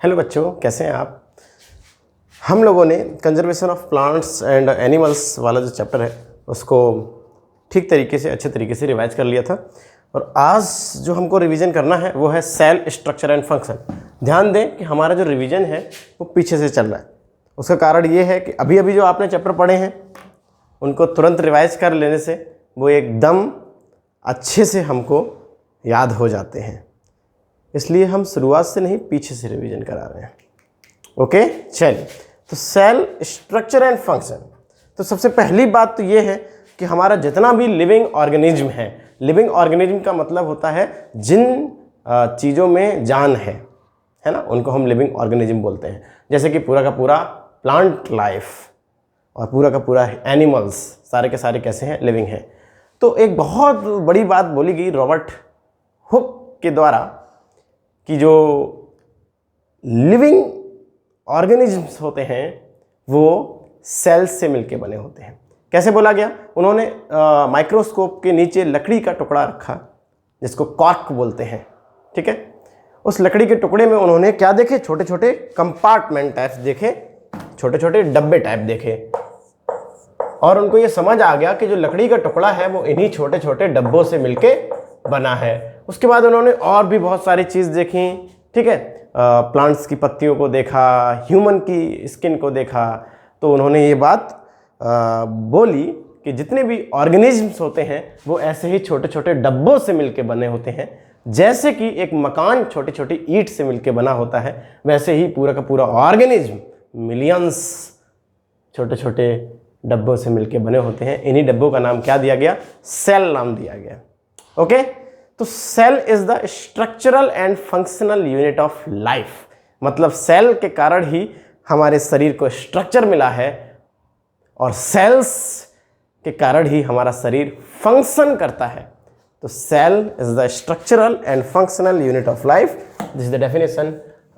Hello बच्चों, कैसे हैं आप। हम लोगों ने conservation of plants and animals वाला जो चैप्टर है उसको ठीक तरीके से अच्छे तरीके से रिवाइज कर लिया था और आज जो हमको रिवीजन करना है वो है सेल स्ट्रक्चर एंड फंक्शन। ध्यान दें कि हमारा जो रिवीजन है वो पीछे से चल रहा है। उसका कारण ये है कि अभी अभी जो आपने चैप्टर पढ़े हैं उनको तुरंत रिवाइज कर लेने से वो एकदम अच्छे से हमको याद हो जाते हैं, इसलिए हम शुरुआत से नहीं पीछे से रिवीजन करा रहे हैं। ओके, चलिए। तो सेल स्ट्रक्चर एंड फंक्शन, तो सबसे पहली बात तो ये है कि हमारा जितना भी लिविंग ऑर्गेनिज्म है, लिविंग ऑर्गेनिज्म का मतलब होता है जिन चीज़ों में जान है ना, उनको हम लिविंग ऑर्गेनिज्म बोलते हैं। जैसे कि पूरा का पूरा प्लांट लाइफ और पूरा का पूरा एनिमल्स, सारे के सारे कैसे हैं, लिविंग हैं। तो एक बहुत बड़ी बात बोली गई रॉबर्ट हुक के द्वारा कि जो लिविंग ऑर्गेनिजम्स होते हैं वो सेल्स से मिलके बने होते हैं। कैसे बोला गया? उन्होंने माइक्रोस्कोप के नीचे लकड़ी का टुकड़ा रखा जिसको कॉर्क बोलते हैं, ठीक है। उस लकड़ी के टुकड़े में उन्होंने क्या देखे? छोटे छोटे कंपार्टमेंट टाइप देखे, छोटे छोटे डब्बे टाइप देखे, और उनको ये समझ आ गया कि जो लकड़ी का टुकड़ा है वो इन्हीं छोटे छोटे डब्बों से मिलके बना है। उसके बाद उन्होंने और भी बहुत सारी चीज़ देखी, ठीक है। प्लांट्स की पत्तियों को देखा, ह्यूमन की स्किन को देखा, तो उन्होंने ये बात बोली कि जितने भी ऑर्गेनिजम्स होते हैं वो ऐसे ही छोटे छोटे डब्बों से मिलके बने होते हैं। जैसे कि एक मकान छोटी छोटी ईंट से मिलके बना होता है, वैसे ही पूरा का पूरा ऑर्गेनिज्म मिलियंस छोटे छोटे डब्बों से मिलके बने होते हैं। इन्हीं डब्बों का नाम क्या दिया गया? सेल नाम दिया गया। ओके, तो cell is the structural and functional unit of life. मतलब सेल के कारण ही हमारे शरीर को स्ट्रक्चर मिला है और सेल्स के कारण ही हमारा शरीर फंक्शन करता है। तो cell is the structural and functional unit of life. This is the definition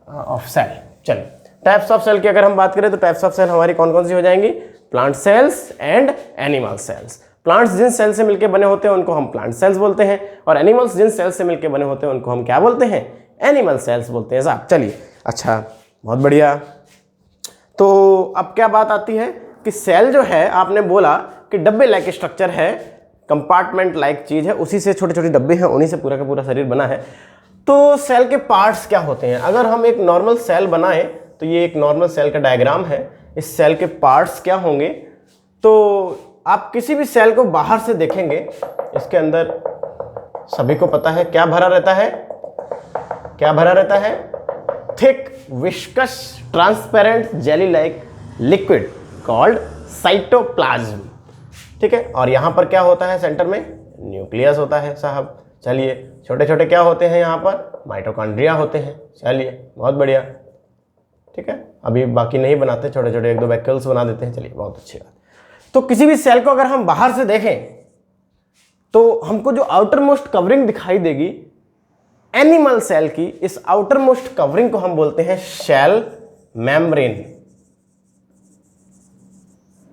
of cell. चलिए, टाइप्स ऑफ सेल की अगर हम बात करें तो टाइप्स ऑफ सेल हमारी कौन कौन सी हो जाएंगी? Plant cells and animal cells. Plants जिन सेल से मिलकर बने होते हैं उनको हम प्लांट सेल्स बोलते हैं, और एनिमल्स जिन सेल से मिलकर बने होते हैं उनको हम क्या बोलते हैं? एनिमल सेल्स बोलते हैं साहब। चलिए, अच्छा, बहुत बढ़िया। तो अब क्या बात आती है कि सेल जो है, आपने बोला कि डब्बे लाइक स्ट्रक्चर है, कंपार्टमेंट लाइक चीज है, उसी से छोटे छोटे डब्बे हैं, उन्हीं से पूरा का पूरा शरीर बना है। तो सेल के पार्ट्स क्या होते हैं? अगर हम एक नॉर्मल सेल बनाएं तो ये एक नॉर्मल सेल का डायग्राम है। इस सेल के पार्ट्स क्या होंगे? तो आप किसी भी सेल को बाहर से देखेंगे, इसके अंदर सभी को पता है क्या भरा रहता है? क्या भरा रहता है? Thick viscous transparent jelly like liquid called cytoplasm, ठीक है। और यहां पर क्या होता है? सेंटर में न्यूक्लियस होता है साहब। चलिए, छोटे छोटे क्या होते हैं यहां पर? माइटोकॉन्ड्रिया होते हैं। चलिए, बहुत बढ़िया, ठीक है। अभी बाकी नहीं बनाते, छोटे छोटे एक दो वैक्यूल्स बना देते हैं। चलिए, बहुत अच्छी बात। तो किसी भी सेल को अगर हम बाहर से देखें तो हमको जो आउटर मोस्ट कवरिंग दिखाई देगी एनिमल सेल की, इस आउटर मोस्ट कवरिंग को हम बोलते हैं सेल मेम्ब्रेन।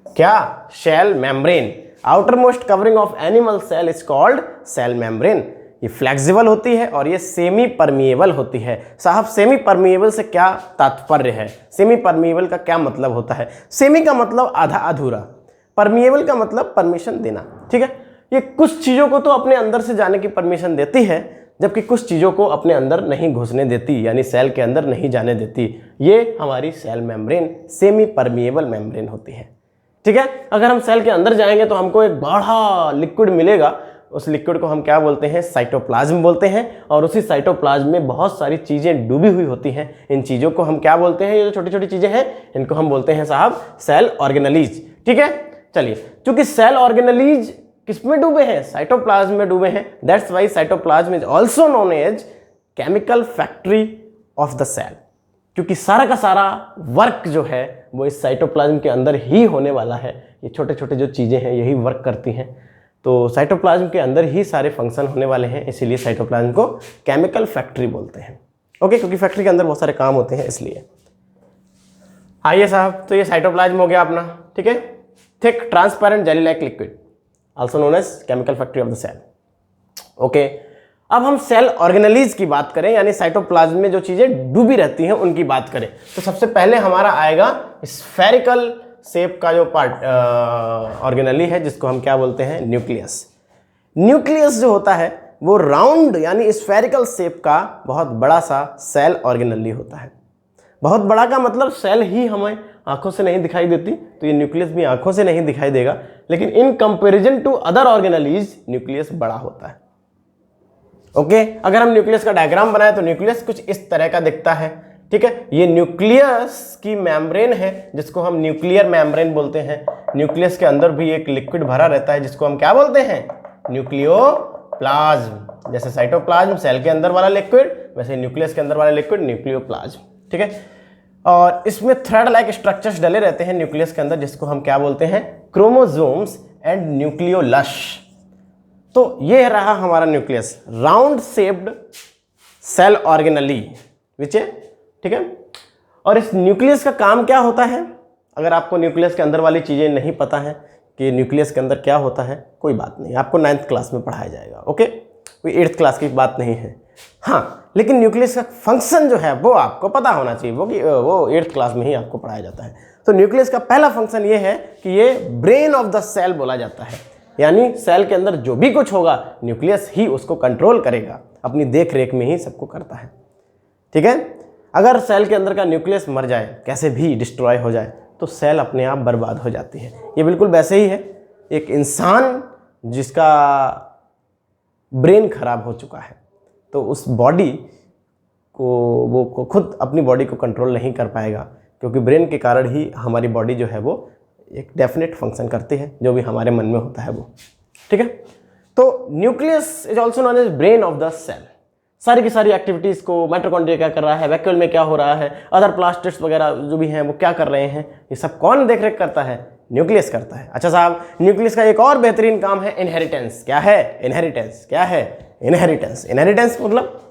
क्या? Cell membrane. Outermost covering of animal cell is called cell membrane. ये फ्लेक्सिबल होती है और ये सेमी परमिएबल होती है। साहब, सेमी परमिएबल से क्या तात्पर्य है? सेमी परमिएबल का क्या मतलब होता है? सेमी का मतलब आधा अधूरा, परमिएबल का मतलब परमिशन देना, ठीक है। ये कुछ चीज़ों को तो अपने अंदर से जाने की परमिशन देती है, जबकि कुछ चीज़ों को अपने अंदर नहीं घुसने देती, यानी सेल के अंदर नहीं जाने देती। ये हमारी cell membrane semi permeable membrane होती है, ठीक है। अगर हम सेल के अंदर जाएंगे तो हमको एक बड़ा लिक्विड मिलेगा। उस लिक्विड को हम क्या बोलते हैं? साइटोप्लाज्म बोलते हैं। और उसी साइटोप्लाज्म में बहुत सारी चीज़ें डूबी हुई होती हैं। इन चीज़ों को हम क्या बोलते हैं? ये जो छोटी छोटी चीज़ें हैं इनको हम बोलते हैं साहब सेल ऑर्गेनेलीज, ठीक है। चलिए, चूंकि सेल ऑर्गेनेलीज किसमें डूबे हैं? साइटोप्लाज्म में डूबे हैं। That's why cytoplasm is also known as chemical factory of the cell, क्योंकि सारा का सारा वर्क जो है वो इस साइटोप्लाज्म के अंदर ही होने वाला है। ये छोटे छोटे जो चीज़ें हैं यही वर्क करती हैं। तो साइटोप्लाज्म के अंदर ही सारे फंक्शन होने वाले हैं, इसीलिए साइटोप्लाज्म को केमिकल फैक्ट्री बोलते हैं। ओके, क्योंकि फैक्ट्री के अंदर बहुत सारे काम होते हैं इसलिए। आइए साहब, तो ये साइटोप्लाज्म हो गया अपना, ठीक है। Thick transparent jelly like liquid, also known as chemical factory of the cell. Okay, अब हम सेल ऑर्गेनेलीज की बात करें, यानी साइटोप्लाज्म में जो चीजें डूबी रहती हैं उनकी बात करें, तो सबसे पहले हमारा आएगा स्फेरिकल शेप का जो पार्ट ऑर्गेनेली है, जिसको हम क्या बोलते हैं, न्यूक्लियस। न्यूक्लियस जो होता है वो राउंड यानी स्फेरिकल शेप का बहुत बड़ा सा सेल ऑर्गेनेली होता है। बहुत बड़ा का मतलब सेल ही हमें आंखों से नहीं दिखाई देती, तो ये न्यूक्लियस भी आंखों से नहीं दिखाई देगा, लेकिन in comparison to other organelles nucleus बड़ा होता है। ओके, अगर हम न्यूक्लियस का डायग्राम बनाए तो न्यूक्लियस कुछ इस तरह का दिखता है। ठीक है, ये न्यूक्लियस की मेम्ब्रेन है जिसको हम न्यूक्लियर मेम्ब्रेन बोलते हैं। न्यूक्लियस के अंदर भी एक लिक्विड भरा रहता है जिसको हम क्या बोलते हैं, न्यूक्लियोप्लाज्म। जैसे साइटोप्लाज्म सेल के अंदर वाला लिक्विड, वैसे न्यूक्लियस के अंदर वाला लिक्विड न्यूक्लियोप्लाज्म। ठीक है, और इसमें थ्रेड लाइक स्ट्रक्चर्स डले रहते हैं न्यूक्लियस के अंदर, जिसको हम क्या बोलते हैं, क्रोमोसोम्स एंड न्यूक्लियोलस। तो ये रहा हमारा nucleus, round shaped cell organelle which है। ठीक है, और इस न्यूक्लियस का काम क्या होता है, अगर आपको न्यूक्लियस के अंदर वाली चीज़ें नहीं पता है कि न्यूक्लियस के अंदर क्या होता है, कोई बात नहीं, आपको 9th क्लास में पढ़ाया जाएगा। ओके, कोई 8th क्लास की बात नहीं है। हाँ, लेकिन न्यूक्लियस का फंक्शन जो है वो आपको पता होना चाहिए, वो 8th क्लास में ही आपको पढ़ाया जाता है। तो न्यूक्लियस का पहला फंक्शन ये है कि ये ब्रेन ऑफ द सेल बोला जाता है, यानी सेल के अंदर जो भी कुछ होगा न्यूक्लियस ही उसको कंट्रोल करेगा, अपनी देख रेख में ही सबको करता है। ठीक है, अगर सेल के अंदर का न्यूक्लियस मर जाए, कैसे भी डिस्ट्रॉय हो जाए, तो सेल अपने आप बर्बाद हो जाती है। ये बिल्कुल वैसे ही है, एक इंसान जिसका ब्रेन खराब हो चुका है तो उस बॉडी को वो खुद अपनी बॉडी को कंट्रोल नहीं कर पाएगा, क्योंकि ब्रेन के कारण ही हमारी बॉडी जो है वो एक डेफिनेट फंक्शन करती है, जो भी हमारे मन में होता है वो। ठीक है, तो nucleus is also known as brain of the cell. सारी की सारी एक्टिविटीज़ को माइटोकॉन्ड्रिया क्या कर रहा है, वैक्यूल में क्या हो रहा है, अदर प्लास्टिड्स वगैरह जो भी हैं वो क्या कर रहे हैं, ये सब कौन देख रेख करता है, न्यूक्लियस करता है। अच्छा साहब, न्यूक्लियस का एक और बेहतरीन काम है इनहेरिटेंस। क्या है इनहेरिटेंस? क्या है इनहेरिटेंस? इनहेरिटेंस मतलब,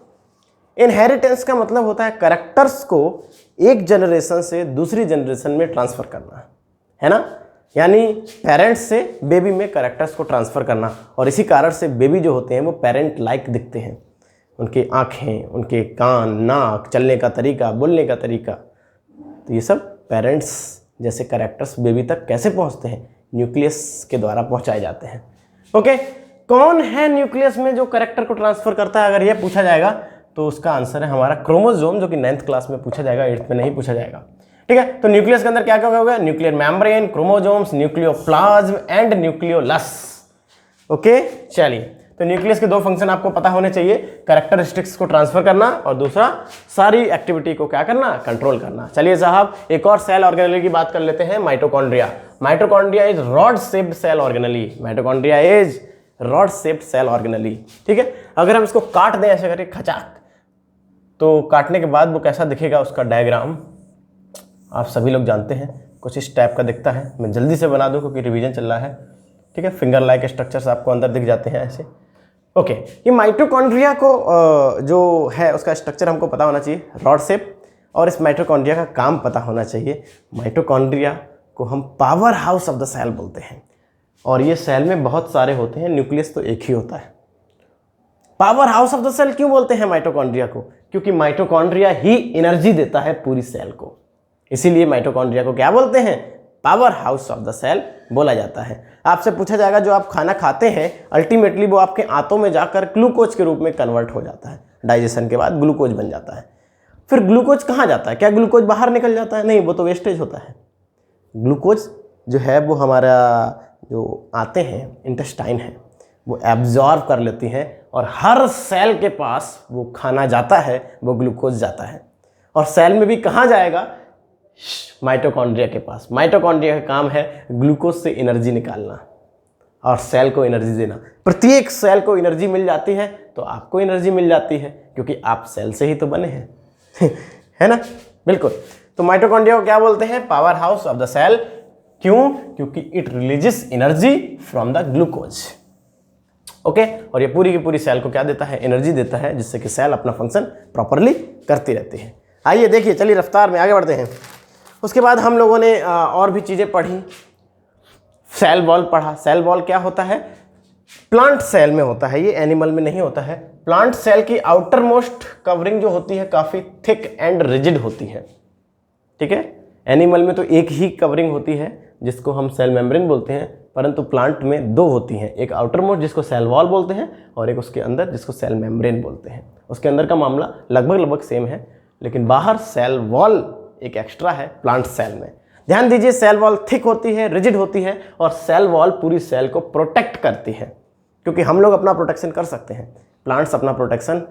इनहेरिटेंस का मतलब होता है कैरेक्टर्स को एक जनरेशन से दूसरी जनरेशन में ट्रांसफर करना, है ना, यानी पेरेंट्स से बेबी में कैरेक्टर्स को ट्रांसफर करना। और इसी कारण से बेबी जो होते हैं वो पेरेंट लाइक दिखते हैं, उनकी आँखें, उनके कान, नाक, चलने का तरीका, बोलने का तरीका, तो ये सब पेरेंट्स जैसे कैरेक्टर्स बेबी तक कैसे पहुंचते हैं, न्यूक्लियस के द्वारा पहुंचाए जाते हैं। ओके, कौन है न्यूक्लियस में जो कैरेक्टर को ट्रांसफर करता है, अगर ये पूछा जाएगा तो उसका आंसर है हमारा क्रोमोसोम, जो कि 9th क्लास में पूछा जाएगा, 8th में नहीं पूछा जाएगा। ठीक है, तो न्यूक्लियस के अंदर क्या क्या होगा, nuclear membrane, chromosomes, nucleoplasm and nucleolus. Okay, चलिए, तो न्यूक्लियस के दो फंक्शन आपको पता होने चाहिए, कैरेक्टरिस्टिक्स को ट्रांसफर करना और दूसरा सारी एक्टिविटी को क्या करना, कंट्रोल करना। चलिए साहब, एक और सेल ऑर्गेनेली की बात कर लेते हैं, mitochondria. Mitochondria is rod shaped cell organelle. Mitochondria is rod shaped cell organelle. ठीक है, अगर हम इसको काट दें ऐसे करके खचाक, तो काटने के बाद वो कैसा दिखेगा, उसका डायग्राम आप सभी लोग जानते हैं, कुछ इस टाइप का दिखता है। मैं जल्दी से बना दूं क्योंकि रिवीजन चल रहा है। ठीक है, फिंगर लाइक स्ट्रक्चर्स आपको अंदर दिख जाते हैं ऐसे। ओके, ये माइटोकॉन्ड्रिया को जो है उसका स्ट्रक्चर हमको पता होना चाहिए, रॉड शेप, और इस माइटोकॉन्ड्रिया का काम पता होना चाहिए। माइटोकॉन्ड्रिया को हम powerhouse of the cell बोलते हैं, और ये सेल में बहुत सारे होते हैं, न्यूक्लियस तो एक ही होता है। Powerhouse of the cell क्यों बोलते हैं माइटोकॉन्ड्रिया को? क्योंकि माइटोकॉन्ड्रिया ही एनर्जी देता है पूरी सेल को, इसीलिए माइटोकॉन्ड्रिया को क्या बोलते हैं, powerhouse of the cell बोला जाता है। आपसे पूछा जाएगा जो आप खाना खाते हैं अल्टीमेटली वो आपके आंतों में जाकर ग्लूकोज के रूप में कन्वर्ट हो जाता है, डाइजेशन के बाद ग्लूकोज बन जाता है। फिर ग्लूकोज कहाँ जाता है? क्या ग्लूकोज बाहर निकल जाता है? नहीं, वो तो वेस्टेज होता है। ग्लूकोज जो है वो हमारा जो आते हैं इंटेस्टाइन है वो एब्जॉर्ब कर लेती हैं, और हर सेल के पास वो खाना जाता है, वो ग्लूकोज जाता है। और सेल में भी कहाँ जाएगा? माइटोकॉन्ड्रिया के पास। माइटोकॉन्ड्रिया का काम है ग्लूकोज से एनर्जी निकालना और सेल को एनर्जी देना। प्रत्येक सेल को एनर्जी मिल जाती है तो आपको एनर्जी मिल जाती है, क्योंकि आप सेल से ही तो बने हैं है ना, बिल्कुल। तो माइटोकॉन्ड्रिया को क्या बोलते हैं? Powerhouse of the cell. क्यों? क्योंकि it releases energy from the glucose. Okay, और ये पूरी की पूरी सेल को क्या देता है? एनर्जी देता है, जिससे कि सेल अपना फंक्शन प्रॉपरली करती रहती है। आइए देखिए, चलिए रफ्तार में आगे बढ़ते हैं। उसके बाद हम लोगों ने और भी चीज़ें पढ़ी। सेल वॉल पढ़ा। सेल वॉल क्या होता है? प्लांट सेल में होता है, ये एनिमल में नहीं होता है। प्लांट सेल की आउटर मोस्ट कवरिंग जो होती है काफ़ी थिक एंड रिजिड होती है, ठीक है। एनिमल में तो एक ही कवरिंग होती है जिसको हम सेल मेम्ब्रेन बोलते हैं, परंतु प्लांट में दो होती हैं, एक आउटर मोस्ट जिसको सेल वॉल बोलते हैं और एक उसके अंदर जिसको सेल मेम्ब्रेन बोलते हैं। उसके अंदर का मामला लगभग सेम है, लेकिन बाहर सेल वॉल एक एक्स्ट्रा है प्लांट सेल में। ध्यान दीजिए, सेल वॉल थिक होती है, रिजिड होती है और सेल वॉल पूरी सेल को प्रोटेक्ट करती है, क्योंकि हम लोग अपना प्रोटेक्शन कर सकते हैं, प्लांट्स अपना प्रोटेक्शन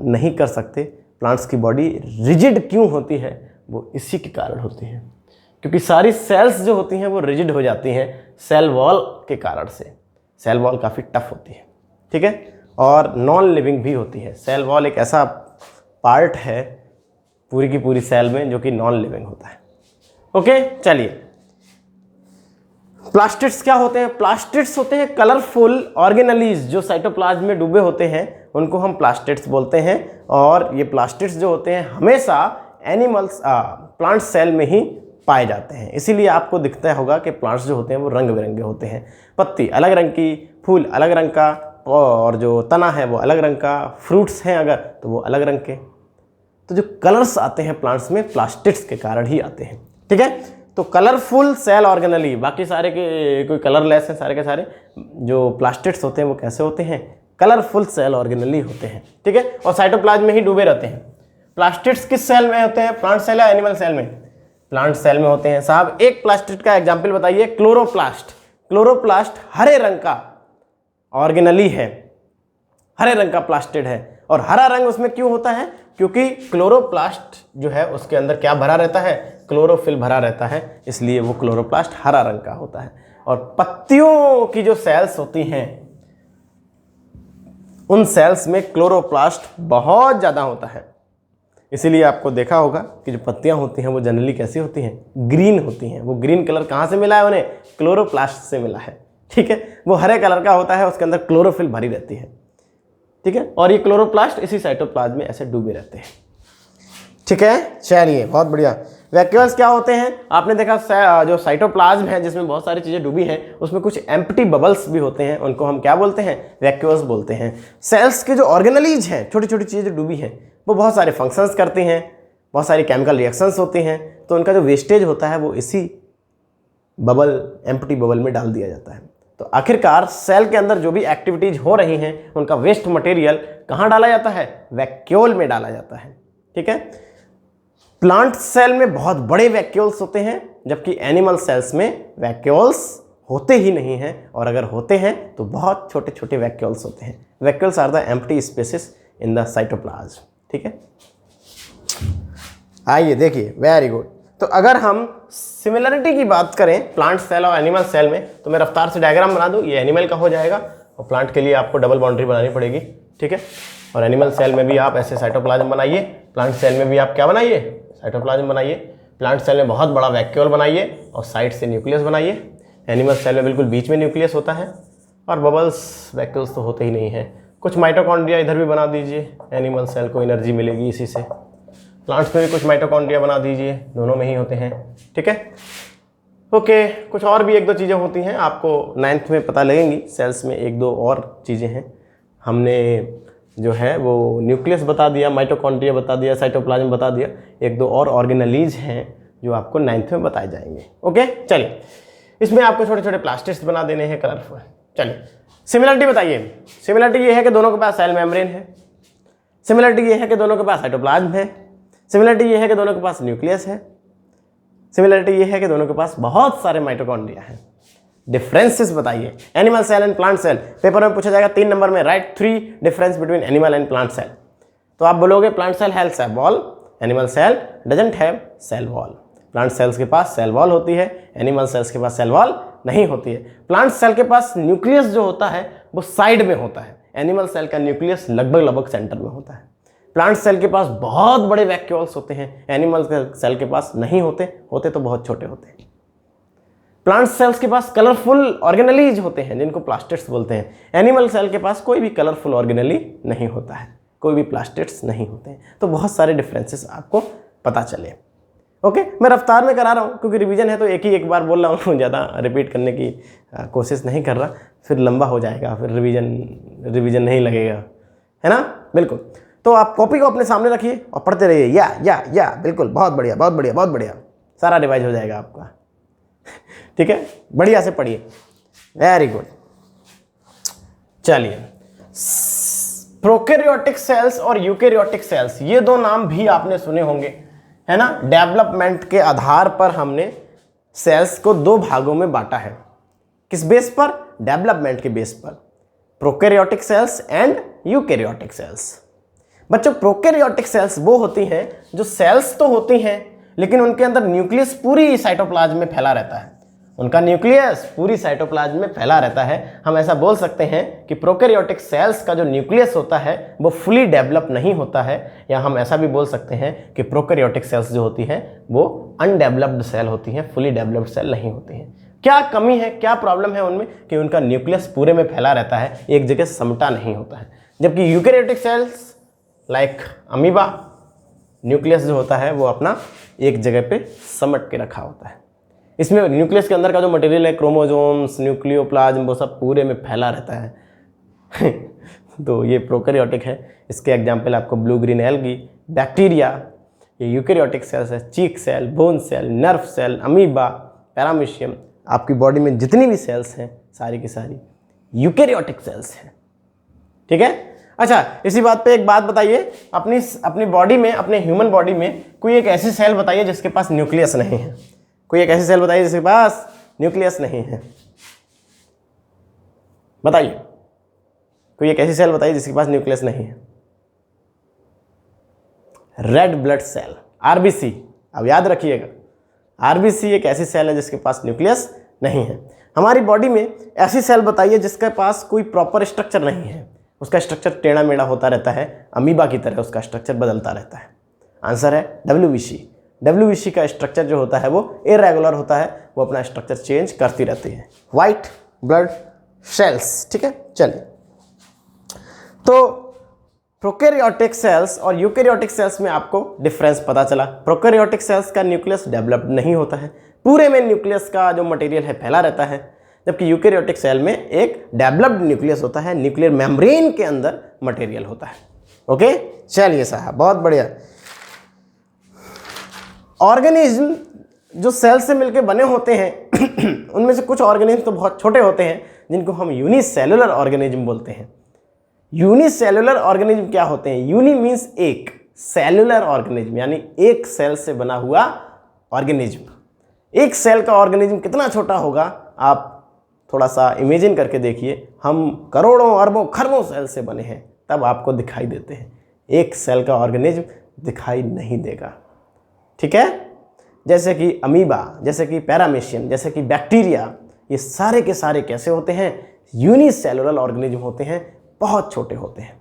नहीं कर सकते। प्लांट्स की बॉडी रिजिड क्यों होती है, वो इसी के कारण होती है, क्योंकि सारी सेल्स जो होती हैं वो रिजिड हो जाती हैं सेल वॉल के कारण से। सेल वॉल काफ़ी टफ होती है, ठीक है, और नॉन लिविंग भी होती है। सेल वॉल एक ऐसा पार्ट है पूरी की पूरी सेल में जो कि नॉन लिविंग होता है। ओके, चलिए, प्लास्टिड्स क्या होते हैं? प्लास्टिड्स होते हैं कलरफुल ऑर्गेनेलीज जो साइटोप्लाज्म में डूबे होते हैं, उनको हम प्लास्टिड्स बोलते हैं। और ये प्लास्टिड्स जो होते हैं हमेशा एनिमल्स प्लांट सेल में ही पाए जाते हैं, इसीलिए आपको दिखता होगा कि प्लांट्स जो होते हैं वो रंग बिरंगे होते हैं। पत्ती अलग रंग की, फूल अलग रंग का, और जो तना है वो अलग रंग का, फ्रूट्स हैं अगर तो वो अलग रंग के। तो जो कलर्स आते हैं प्लांट्स में प्लास्टिड्स के कारण ही आते हैं, ठीक है। तो कलरफुल सेल ऑर्गेनेली, बाकी सारे के कोई कलरलेस हैं, सारे के सारे जो प्लास्टिड्स होते हैं वो कैसे होते हैं? कलरफुल सेल ऑर्गेनेली होते हैं, ठीक है, और साइटोप्लाज्म में ही डूबे रहते हैं। प्लास्टिड्स किस सेल में होते हैं? प्लांट सेल या एनिमल सेल में? प्लांट सेल में होते हैं साहब। एक प्लास्टिड का एग्जाम्पल बताइए। क्लोरोप्लास्ट। क्लोरोप्लास्ट हरे रंग का ऑर्गेनेली है, हरे रंग का प्लास्टिड है। और हरा रंग उसमें क्यों होता है? क्योंकि क्लोरोप्लास्ट जो है उसके अंदर क्या भरा रहता है? क्लोरोफिल भरा रहता है, इसलिए वो क्लोरोप्लास्ट हरा रंग का होता है। और पत्तियों की जो सेल्स होती हैं उन सेल्स में क्लोरोप्लास्ट बहुत ज़्यादा होता है, इसीलिए आपको देखा होगा कि जो पत्तियां होती हैं वो जनरली कैसी होती हैं? ग्रीन होती हैं। वो ग्रीन कलर कहाँ से मिला है उन्हें? क्लोरोप्लास्ट से मिला है, ठीक है। वो हरे कलर का होता है, उसके अंदर क्लोरोफिल भरी रहती है, ठीक है, और ये क्लोरोप्लास्ट इसी साइटोप्लाज्म में ऐसे डूबे रहते हैं, ठीक है। चलिए, बहुत बढ़िया। वैक्यूल्स क्या होते हैं? आपने देखा जो साइटोप्लाज्म है जिसमें बहुत सारी चीज़ें डूबी हैं, उसमें कुछ एम्प्टी बबल्स भी होते हैं, उनको हम क्या बोलते हैं? वैक्यूल्स बोलते हैं। सेल्स के जो ऑर्गेनेलीज हैं, छोटी छोटी चीज़ें जो डूबी हैं, वो बहुत सारे फंक्शंस करती हैं, बहुत सारी केमिकल रिएक्शंस होती हैं, तो उनका जो वेस्टेज होता है वो इसी बबल, एम्प्टी बबल में डाल दिया जाता है। तो आखिरकार सेल के अंदर जो भी एक्टिविटीज हो रही हैं उनका वेस्ट मटेरियल कहाँ डाला जाता है? वैक्यूल में डाला जाता है, ठीक है। प्लांट सेल में बहुत बड़े वैक्यूल्स होते हैं, जबकि एनिमल सेल्स में वैक्यूल्स होते ही नहीं हैं, और अगर होते हैं तो बहुत छोटे छोटे वैक्यूल्स होते हैं। Vacuoles are the empty spaces in the cytoplasm, ठीक है। आइए देखिए, वेरी गुड। तो अगर हम सिमिलरिटी की बात करें प्लांट सेल और एनिमल सेल में, तो मैं रफ्तार से डायग्राम बना दूं, ये एनिमल का हो जाएगा और प्लांट के लिए आपको डबल बाउंड्री बनानी पड़ेगी, ठीक है। और एनिमल सेल में भी आप ऐसे साइटोप्लाज्म बनाइए, प्लांट सेल में भी आप क्या बनाइए? साइटोप्लाज्म बनाइए। प्लांट सेल में बहुत बड़ा वैक्यूल बनाइए और साइड से न्यूक्लियस बनाइए। एनिमल सेल में बिल्कुल बीच में न्यूक्लियस होता है, और बबल्स वैक्यूल्स तो होते ही नहीं है। कुछ माइटोकॉन्ड्रिया इधर भी बना दीजिए, एनिमल सेल को एनर्जी मिलेगी इसी से। प्लांट्स में भी कुछ माइटोकॉन्ड्रिया बना दीजिए, दोनों में ही होते हैं, ठीक है। ओके, कुछ और भी एक दो चीज़ें होती हैं, आपको 9th में पता लगेंगी। सेल्स में एक दो और चीज़ें हैं, हमने जो है वो न्यूक्लियस बता दिया, माइटोकॉन्ड्रिया बता दिया, साइटोप्लाज्म बता दिया, एक दो और ऑर्गेनेलीज हैं जो आपको 9th में बताए जाएंगे। ओके, चलिए, इसमें आपको छोटे छोटे प्लास्टिड्स बना देने हैं कलरफुल। चलिए, सिमिलरिटी बताइए। सिमिलरिटी ये है कि दोनों के पास सेल मेम्ब्रेन है। सिमिलरिटी ये है कि दोनों के पास साइटोप्लाज्म है। सिमिलरिटी ये है कि दोनों के पास न्यूक्लियस है। सिमिलरिटी ये है कि दोनों के पास बहुत सारे माइटोकॉन्ड्रिया हैं। डिफरेंसेस बताइए animal cell and plant cell. Paper में पूछा जाएगा 3 नंबर में, write 3 difference between animal and plant cell. तो आप बोलोगे plant cell has cell wall, animal cell doesn't have cell wall. Plant cells के पास सेल वॉल होती है, एनिमल सेल्स के पास सेल वॉल नहीं होती है। प्लांट सेल के पास न्यूक्लियस जो होता है वो साइड में होता है, एनिमल सेल का न्यूक्लियस लगभग सेंटर में होता है। प्लांट सेल के पास बहुत बड़े वैक्यूल्स होते हैं, एनिमल सेल के पास नहीं होते, होते तो बहुत छोटे होते हैं। प्लांट सेल्स के पास कलरफुल ऑर्गेनेलीज होते हैं जिनको प्लास्टिड्स बोलते हैं। एनिमल सेल के पास कोई भी कलरफुल ऑर्गेनेली नहीं होता है, कोई भी प्लास्टिड्स नहीं होते हैं। तो बहुत सारे डिफरेंसेस आपको पता चले। ओके, मैं रफ्तार में करा रहा हूँ क्योंकि रिवीजन है तो एक बार बोल रहा हूँ, ज़्यादा रिपीट करने की कोशिश नहीं कर रहा, फिर लंबा हो जाएगा, फिर रिवीजन नहीं लगेगा, है ना, बिल्कुल। तो आप कॉपी को अपने सामने रखिए और पढ़ते रहिए, या बिल्कुल, बहुत बढ़िया बहुत बढ़िया बहुत बढ़िया, सारा रिवाइज हो जाएगा आपका। ठीक है, बढ़िया से पढ़िए, वेरी गुड। चलिए, प्रोकैरियोटिक सेल्स और यूकैरियोटिक सेल्स, ये दो नाम भी आपने सुने होंगे, है ना। डेवलपमेंट के आधार पर हमने सेल्स को दो भागों में बांटा है। किस बेस पर? डेवलपमेंट के बेस पर, prokaryotic cells and eukaryotic cells. बच्चों, प्रोकैरियोटिक सेल्स वो होती हैं जो सेल्स तो होती हैं लेकिन उनके अंदर न्यूक्लियस पूरी साइटोप्लाज्म में फैला रहता है। उनका न्यूक्लियस पूरी साइटोप्लाज्म में फैला रहता है। हम ऐसा बोल सकते हैं कि प्रोकैरियोटिक सेल्स का जो न्यूक्लियस होता है वो फुली डेवलप नहीं होता है, या हम ऐसा भी बोल सकते हैं कि प्रोकैरियोटिक सेल्स जो होती हैं वो अनडेवलप्ड सेल होती हैं, फुली डेवलप्ड सेल नहीं होती हैं। क्या कमी है, क्या प्रॉब्लम है उनमें? कि उनका न्यूक्लियस पूरे में फैला रहता है, एक जगह समटा नहीं होता है। जबकि eukaryotic cells like amoeba, nucleus जो होता है वो अपना एक जगह पे समट के रखा होता है। इसमें न्यूक्लियस के अंदर का जो मटेरियल है, क्रोमोसोम्स, न्यूक्लियोप्लाज्म, वो सब पूरे में फैला रहता है। तो ये प्रोकैरियोटिक है। इसके एग्जाम्पल आपको ब्लू ग्रीन एल्गी, बैक्टीरिया, ये यूकैरियोटिक सेल्स है, cheek cell, bone cell, nerve cell, amoeba, paramecium. आपकी बॉडी में जितनी भी सेल्स हैं सारी की सारी यूकैरियोटिक सेल्स हैं। ठीक है, अच्छा, इसी बात पे एक बात बताइए, अपनी बॉडी में, अपने ह्यूमन बॉडी में कोई एक ऐसी सेल बताइए जिसके पास न्यूक्लियस नहीं है। कोई एक ऐसी सेल बताइए जिसके पास न्यूक्लियस नहीं है, बताइए। कोई एक ऐसी सेल बताइए जिसके पास न्यूक्लियस नहीं है। Red blood cell, RBC. अब याद रखिएगा, आरबीसी एक ऐसी सेल है जिसके पास न्यूक्लियस नहीं है। हमारी बॉडी में ऐसी सेल बताइए जिसके पास कोई प्रॉपर स्ट्रक्चर नहीं है, उसका स्ट्रक्चर टेढ़ा मेढ़ा होता रहता है, अमीबा की तरह उसका स्ट्रक्चर बदलता रहता है। आंसर है डब्ल्यूबीसी। डब्ल्यूबीसी का स्ट्रक्चर जो होता है वो इरेगुलर होता है, वो अपना स्ट्रक्चर चेंज करती रहती है। वाइट ब्लड सेल्स, ठीक है। चलिए, तो प्रोकैरियोटिक सेल्स और यूकैरियोटिक सेल्स में आपको डिफरेंस पता चला। प्रोकैरियोटिक सेल्स का न्यूक्लियस डेवलप्ड नहीं होता है, पूरे में न्यूक्लियस का जो मटेरियल है फैला रहता है, जबकि यूकैरियोटिक सेल में एक डेवलप्ड न्यूक्लियस होता है, न्यूक्लियर मेम्ब्रेन के अंदर मटेरियल होता है। ओके, चलिए साहब, बहुत बढ़िया। ऑर्गेनिज्म जो सेल से मिलकर बने होते हैं उनमें से कुछ ऑर्गेनिज्म तो बहुत छोटे होते हैं जिनको हम यूनिसेलुलर ऑर्गेनिज्म बोलते हैं। यूनिसेलुलर ऑर्गेनिज्म क्या होते हैं? यूनि मीन्स एक, सेलुलर ऑर्गेनिज्म यानी एक सेल से बना हुआ ऑर्गेनिज्म। एक सेल का ऑर्गेनिज्म कितना छोटा होगा आप थोड़ा सा इमेजिन करके देखिए। हम करोड़ों अरबों खरबों सेल से बने हैं, तब आपको दिखाई देते हैं। एक सेल का ऑर्गेनिज्म दिखाई नहीं देगा, ठीक है। जैसे कि अमीबा, जैसे कि पैरामीशियम, जैसे कि बैक्टीरिया, ये सारे के सारे कैसे होते हैं? यूनिसेलुलर ऑर्गेनिज्म होते हैं, बहुत छोटे होते हैं।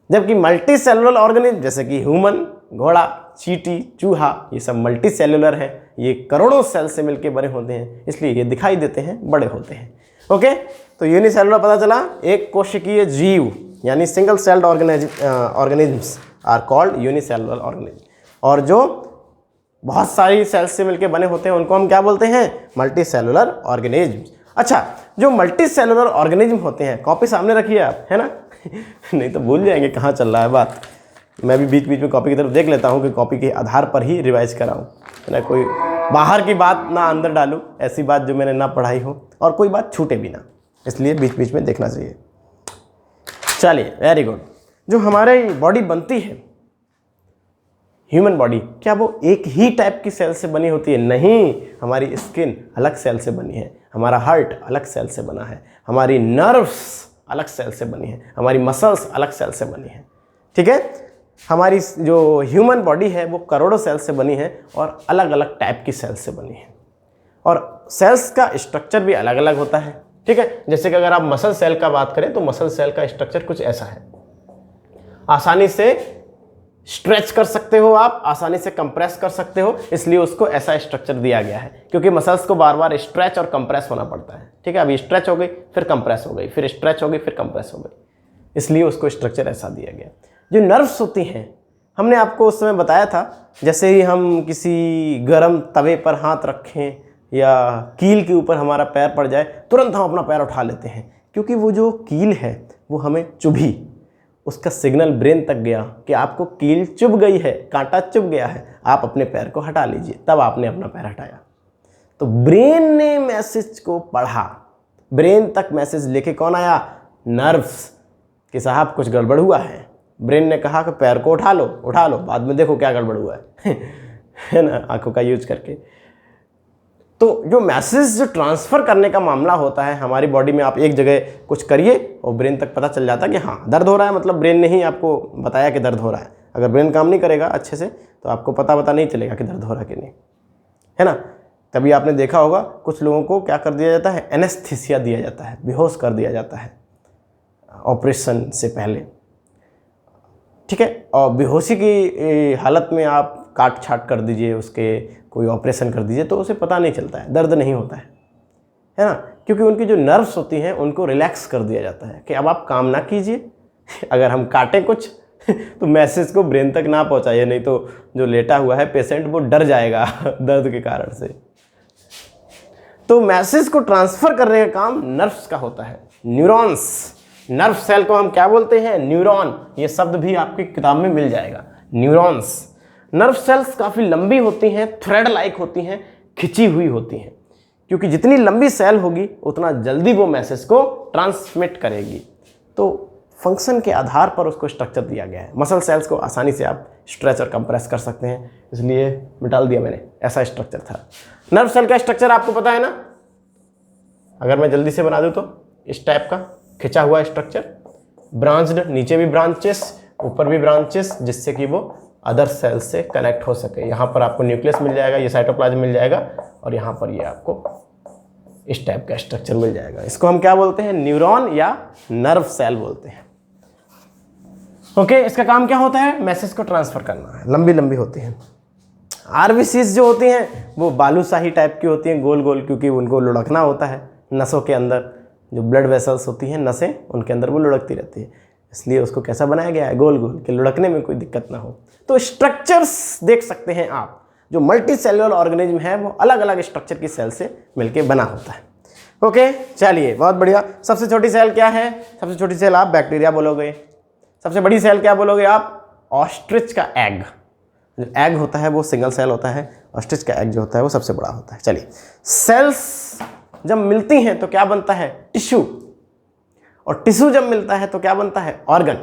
जबकि मल्टी सेलुलर ऑर्गेनिज्म जैसे कि ह्यूमन, घोड़ा, चींटी, चूहा, ये सब मल्टी सेलुलर है, ये करोड़ों सेल से मिलकर बने होते हैं, इसलिए ये दिखाई देते हैं, बड़े होते हैं। ओके, तो यूनिसेलुलर पता चला, एक कोशिकीय जीव यानी single celled organisms are called unicellular organism. और जो बहुत सारी सेल्स से मिलकर बने होते हैं उनको हम क्या बोलते हैं? Multi cellular organism. अच्छा, जो मल्टी सेलुलर ऑर्गेनिज्म होते हैं, कॉपी सामने रखिए आप, है ना नहीं तो भूल जाएंगे कहाँ चल रहा है बात। मैं भी बीच बीच में कॉपी की तरफ देख लेता हूँ कि कॉपी के आधार पर ही रिवाइज कराऊँ, है ना। कोई बाहर की बात ना अंदर डालूँ, ऐसी बात जो मैंने ना पढ़ाई हो, और कोई बात छूटे भी ना, इसलिए बीच बीच में देखना चाहिए। चलिए, वेरी गुड। जो हमारे बॉडी बनती है, ह्यूमन बॉडी, क्या वो एक ही टाइप की सेल से बनी होती है? नहीं, हमारी स्किन अलग सेल से बनी है, हमारा हार्ट अलग सेल से बना है, हमारी नर्व्स अलग सेल से बनी है, हमारी मसल्स अलग सेल से बनी है, ठीक है। हमारी जो ह्यूमन बॉडी है वो करोड़ों सेल से बनी है और अलग अलग टाइप की सेल से बनी है, और सेल्स का स्ट्रक्चर भी अलग अलग होता है, ठीक है। जैसे कि अगर आप मसल सेल का बात करें तो मसल सेल का स्ट्रक्चर कुछ ऐसा है, आसानी से स्ट्रेच कर सकते हो आप, आसानी से कंप्रेस कर सकते हो, इसलिए उसको ऐसा स्ट्रक्चर दिया गया है, क्योंकि मसल्स को बार बार स्ट्रेच और कंप्रेस होना पड़ता है, ठीक है। अभी स्ट्रेच हो गई, फिर कंप्रेस हो गई, फिर स्ट्रेच हो गई, फिर कंप्रेस हो गई, इसलिए उसको स्ट्रक्चर ऐसा दिया गया। जो नर्व्स होती हैं, हमने आपको उस समय बताया था, जैसे ही हम किसी गर्म तवे पर हाथ रखें या कील के ऊपर हमारा पैर पड़ जाए, तुरंत हम अपना पैर उठा लेते हैं, क्योंकि वो जो कील है वो हमें चुभी, उसका सिग्नल ब्रेन तक गया कि आपको कील चुभ गई है, कांटा चुभ गया है, आप अपने पैर को हटा लीजिए, तब आपने अपना पैर हटाया। तो ब्रेन ने मैसेज को पढ़ा, ब्रेन तक मैसेज लेके कौन आया? नर्व्स, कि साहब कुछ गड़बड़ हुआ है। ब्रेन ने कहा कि पैर को उठा लो, बाद में देखो क्या गड़बड़ हुआ है है ना, आंखों का यूज करके। तो जो मैसेज जो ट्रांसफ़र करने का मामला होता है हमारी बॉडी में, आप एक जगह कुछ करिए और ब्रेन तक पता चल जाता है कि हाँ दर्द हो रहा है, मतलब ब्रेन ने ही आपको बताया कि दर्द हो रहा है। अगर ब्रेन काम नहीं करेगा अच्छे से तो आपको पता नहीं चलेगा कि दर्द हो रहा है कि नहीं, है ना। तभी आपने देखा होगा कुछ लोगों को क्या कर दिया जाता है? एनेस्थीसिया दिया जाता है, बेहोश कर दिया जाता है ऑपरेशन से पहले, ठीक है। और बेहोशी की हालत में आप काट छाट कर दीजिए, उसके कोई ऑपरेशन कर दीजिए तो उसे पता नहीं चलता है, दर्द नहीं होता है ना, क्योंकि उनकी जो नर्व्स होती हैं उनको रिलैक्स कर दिया जाता है कि अब आप काम ना कीजिए। अगर हम काटें कुछ तो मैसेज को ब्रेन तक ना पहुंचाइए, नहीं तो जो लेटा हुआ है पेशेंट वो डर जाएगा दर्द के कारण से। तो मैसेज को ट्रांसफ़र करने का काम नर्व्स का होता है, न्यूरॉन्स। नर्व सेल को हम क्या बोलते हैं? न्यूरॉन। ये शब्द भी आपकी किताब में मिल जाएगा, न्यूरॉन्स। नर्व सेल्स काफ़ी लंबी होती हैं, थ्रेड लाइक होती हैं, खिंची हुई होती हैं, क्योंकि जितनी लंबी सेल होगी उतना जल्दी वो मैसेज को ट्रांसमिट करेगी। तो फंक्शन के आधार पर उसको स्ट्रक्चर दिया गया है। मसल सेल्स को आसानी से आप स्ट्रेच और कंप्रेस कर सकते हैं, इसलिए मिटाल दिया मैंने, ऐसा स्ट्रक्चर था। नर्व सेल का स्ट्रक्चर आपको पता है ना, अगर मैं जल्दी से बना दूं तो इस टाइप का खिंचा हुआ स्ट्रक्चर, ब्रांच्ड, नीचे भी ब्रांचेस ऊपर भी ब्रांचेस, जिससे कि वो अदर सेल से कनेक्ट हो सके। यहाँ पर आपको न्यूक्लियस मिल जाएगा, ये साइटोप्लाज्म मिल जाएगा, और यहाँ पर ये आपको इस टाइप का स्ट्रक्चर मिल जाएगा। इसको हम क्या बोलते हैं? न्यूरॉन या नर्व सेल बोलते हैं। ओके, इसका काम क्या होता है? मैसेज को ट्रांसफर करना है, लंबी लंबी होती हैं। आरबीसीज जो होती हैं वो बालूशाही टाइप की होती हैं, गोल गोल, क्योंकि उनको लुढ़कना होता है नसों के अंदर। जो ब्लड वेसल्स होती हैं, नसें, उनके अंदर वो लुढ़कती रहती है, इसलिए उसको कैसा बनाया गया है? गोल गोल, कि लुढ़कने में कोई दिक्कत ना हो। तो स्ट्रक्चर्स देख सकते हैं आप, जो मल्टी सेलुलर ऑर्गेनिज्म है वो अलग अलग स्ट्रक्चर की सेल से मिलकर बना होता है। ओके, चलिए, बहुत बढ़िया। सबसे छोटी सेल क्या है? सबसे छोटी सेल आप बैक्टीरिया बोलोगे। सबसे बड़ी सेल क्या बोलोगे आप? ऑस्ट्रिच का एग। जो एग होता है वो सिंगल सेल होता है, ऑस्ट्रिच का एग जो होता है वो सबसे बड़ा होता है। चलिए, सेल्स जब मिलती हैं तो क्या बनता है? टिश्यू। और टिश्यू जब मिलता है तो क्या बनता है? ऑर्गन।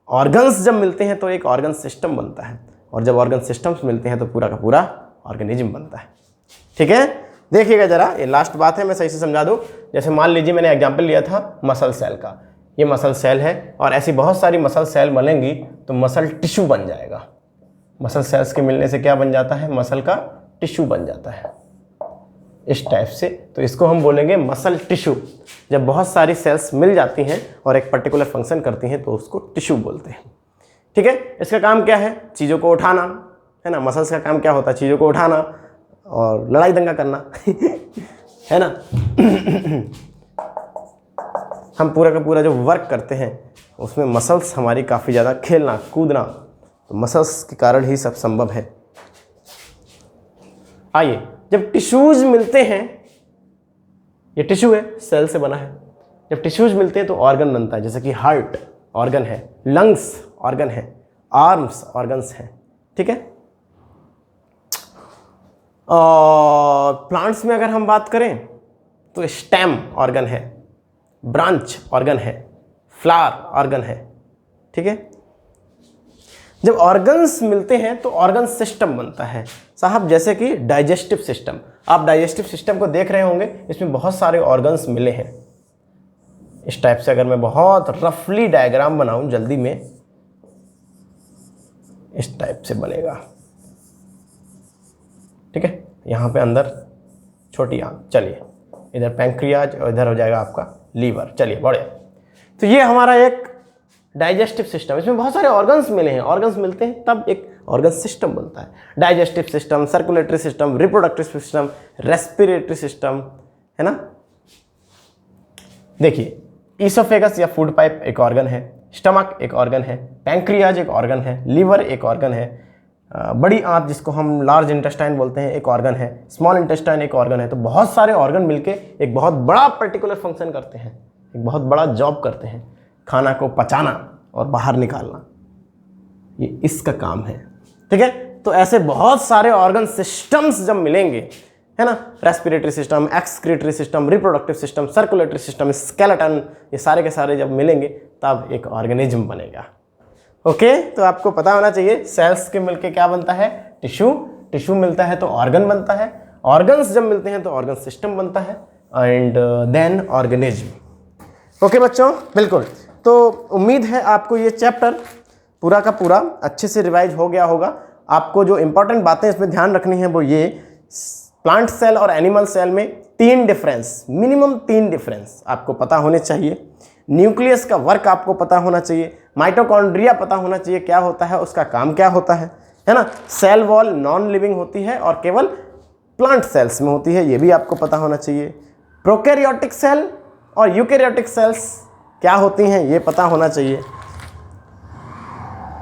ऑर्गन्स जब मिलते हैं तो एक ऑर्गन सिस्टम बनता है, और जब ऑर्गन सिस्टम्स मिलते हैं तो पूरा का पूरा ऑर्गेनिज्म बनता है। ठीक है, देखिएगा जरा, ये लास्ट बात है, मैं सही से समझा दूं। जैसे मान लीजिए मैंने एग्जाम्पल लिया था मसल सेल का, ये मसल सेल है, और ऐसी बहुत सारी मसल सेल बनेंगी तो मसल टिश्यू बन जाएगा। मसल सेल्स के मिलने से क्या बन जाता है? मसल का टिश्यू बन जाता है, इस टाइप से। तो इसको हम बोलेंगे मसल टिश्यू। जब बहुत सारी सेल्स मिल जाती हैं और एक पर्टिकुलर फंक्शन करती हैं तो उसको टिश्यू बोलते हैं। ठीक है, इसका काम क्या है? चीज़ों को उठाना, है ना। मसल्स का काम क्या होता है? चीज़ों को उठाना और लड़ाई दंगा करना है ना। हम पूरा का पूरा जो वर्क करते हैं उसमें मसल्स हमारी काफ़ी ज़्यादा खेलना कूदना, तो मसल्स के कारण ही सब संभव है। आइए, जब टिश्यूज मिलते हैं, ये टिश्यू है, सेल से बना है, जब टिश्यूज मिलते हैं तो ऑर्गन बनता है, जैसे कि हार्ट ऑर्गन है, लंग्स ऑर्गन है, आर्म्स ऑर्गन्स हैं। ठीक है, और प्लांट्स में अगर हम बात करें तो स्टेम ऑर्गन है, ब्रांच ऑर्गन है, फ्लावर ऑर्गन है। ठीक है, जब ऑर्गन्स मिलते हैं तो ऑर्गन सिस्टम बनता है साहब, जैसे कि डाइजेस्टिव सिस्टम। आप डाइजेस्टिव सिस्टम को देख रहे होंगे, इसमें बहुत सारे ऑर्गन्स मिले हैं। इस टाइप से अगर मैं बहुत रफली डायग्राम बनाऊं जल्दी में, इस टाइप से बनेगा। ठीक है, यहाँ पे अंदर छोटी आंत, चलिए इधर पैंक्रियाज और इधर हो जाएगा आपका लीवर। चलिए बढ़िया। तो ये हमारा एक डाइजेस्टिव सिस्टम, इसमें बहुत सारे ऑर्गन्स मिले हैं। ऑर्गन्स मिलते हैं तब एक ऑर्गन सिस्टम बनता है। Digestive system, circulatory system, reproductive system, respiratory system, है ना। देखिए, ईसोफेगस या फूड पाइप एक ऑर्गन है, स्टमक एक ऑर्गन है, पैंक्रियाज एक ऑर्गन है, लीवर एक ऑर्गन है, बड़ी आंत जिसको हम लार्ज इंटेस्टाइन बोलते हैं एक ऑर्गन है, स्मॉल इंटेस्टाइन एक ऑर्गन है। तो बहुत सारे ऑर्गन मिलके एक बहुत बड़ा पर्टिकुलर फंक्शन करते हैं, एक बहुत बड़ा जॉब करते हैं, खाना को पचाना, और बाहर निकालना, ये इसका काम है। ठीक है, तो ऐसे बहुत सारे ऑर्गन सिस्टम्स जब मिलेंगे, है ना, respiratory system, excretory system, reproductive system, circulatory system, skeleton, ये सारे के सारे जब मिलेंगे तब एक ऑर्गेनिज्म बनेगा। ओके, तो आपको पता होना चाहिए सेल्स के मिलके क्या बनता है, टिश्यू, टिश्यू मिलता है तो ऑर्गन बनता है, ऑर्गन्स जब मिलते हैं तो ऑर्गन सिस्टम बनता है, एंड देन ऑर्गेनिज्म। ओके बच्चों, बिल्कुल। तो उम्मीद है आपको ये चैप्टर पूरा का पूरा अच्छे से रिवाइज हो गया होगा। आपको जो इंपॉर्टेंट बातें इसमें ध्यान रखनी है वो ये, प्लांट सेल और एनिमल सेल में 3 डिफरेंस, मिनिमम 3 डिफरेंस आपको पता होने चाहिए। न्यूक्लियस का वर्क आपको पता होना चाहिए, माइटोकॉन्ड्रिया पता होना चाहिए क्या होता है, उसका काम क्या होता है ना। सेल वॉल नॉन लिविंग होती है और केवल प्लांट सेल्स में होती है, ये भी आपको पता होना चाहिए। प्रोकैरियोटिक सेल और यूकैरियोटिक सेल्स क्या होती हैं ये पता होना चाहिए,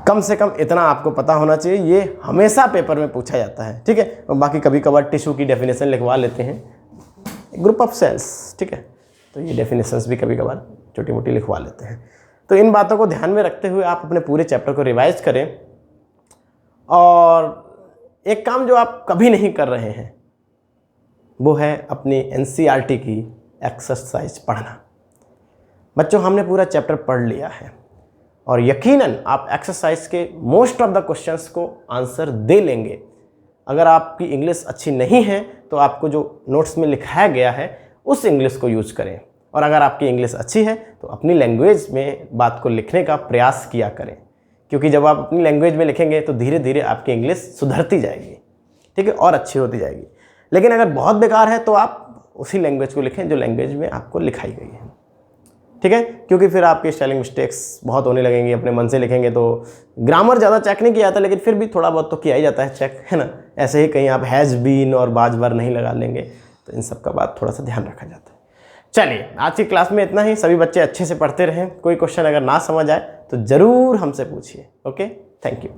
कम से कम इतना आपको पता होना चाहिए, ये हमेशा पेपर में पूछा जाता है। ठीक है, और बाकी कभी कभार टिश्यू की डेफिनेशन लिखवा लेते हैं, ग्रुप ऑफ सेल्स। ठीक है, तो ये डेफिनेशंस भी कभी कभार छोटी मोटी लिखवा लेते हैं। तो इन बातों को ध्यान में रखते हुए आप अपने पूरे चैप्टर को रिवाइज करें, और एक काम जो आप कभी नहीं कर रहे हैं वो है अपनी NCERT की एक्सरसाइज पढ़ना। बच्चों, हमने पूरा चैप्टर पढ़ लिया है और यकीनन आप एक्सरसाइज के मोस्ट ऑफ द क्वेश्चंस को आंसर दे लेंगे। अगर आपकी इंग्लिश अच्छी नहीं है तो आपको जो नोट्स में लिखाया गया है उस इंग्लिश को यूज करें, और अगर आपकी इंग्लिश अच्छी है तो अपनी लैंग्वेज में बात को लिखने का प्रयास किया करें, क्योंकि जब आप अपनी लैंग्वेज में लिखेंगे तो धीरे धीरे आपकी इंग्लिश सुधरती जाएगी। ठीक है, और अच्छी होती जाएगी। लेकिन अगर बहुत बेकार है तो आप उसी लैंग्वेज को लिखें जो लैंग्वेज में आपको लिखाई गई है। ठीक है, क्योंकि फिर आपके स्पेलिंग मिस्टेक्स बहुत होने लगेंगी। अपने मन से लिखेंगे तो ग्रामर ज़्यादा चेक नहीं किया जाता, लेकिन फिर भी थोड़ा बहुत तो किया ही जाता है चेक, है ना। ऐसे ही कहीं आप हैज़ बीन और बाज बार नहीं लगा लेंगे, तो इन सब का बात थोड़ा सा ध्यान रखा जाता है। चलिए, आज की क्लास में इतना ही। सभी बच्चे अच्छे से पढ़ते रहें। कोई क्वेश्चन अगर ना समझ आए तो ज़रूर हमसे पूछिए। Okay, thank you.